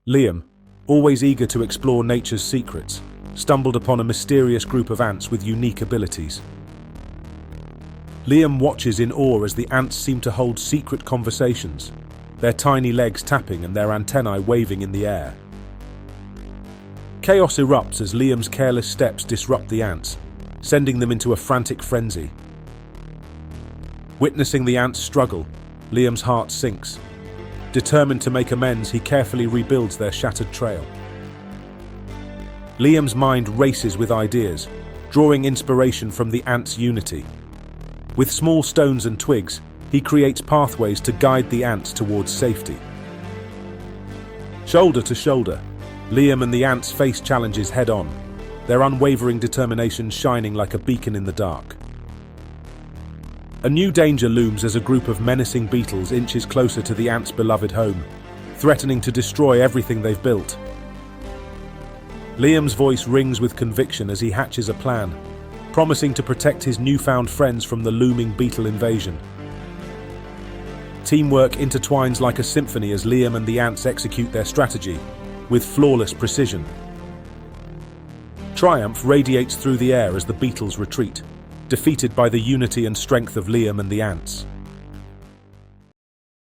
Liam, always eager to explore nature's secrets, stumbled upon a mysterious group of ants with unique abilities. Liam watches in awe as the ants seem to hold secret conversations, their tiny legs tapping and their antennae waving in the air. Chaos erupts as Liam's careless steps disrupt the ants, sending them into a frantic frenzy. Witnessing the ants struggle, Liam's heart sinks. Determined to make amends, he carefully rebuilds their shattered trail. Liam's mind races with ideas, drawing inspiration from the ants' unity. With small stones and twigs, he creates pathways to guide the ants towards safety. Shoulder to shoulder, Liam and the ants face challenges head-on, their unwavering determination shining like a beacon in the dark. A new danger looms as a group of menacing beetles inches closer to the ants' beloved home, threatening to destroy everything they've built. Liam's voice rings with conviction as he hatches a plan, promising to protect his newfound friends from the looming beetle invasion. Teamwork intertwines like a symphony as Liam and the ants execute their strategy, with flawless precision. Triumph radiates through the air as the beetles retreat, defeated by the unity and strength of Liam and the ants.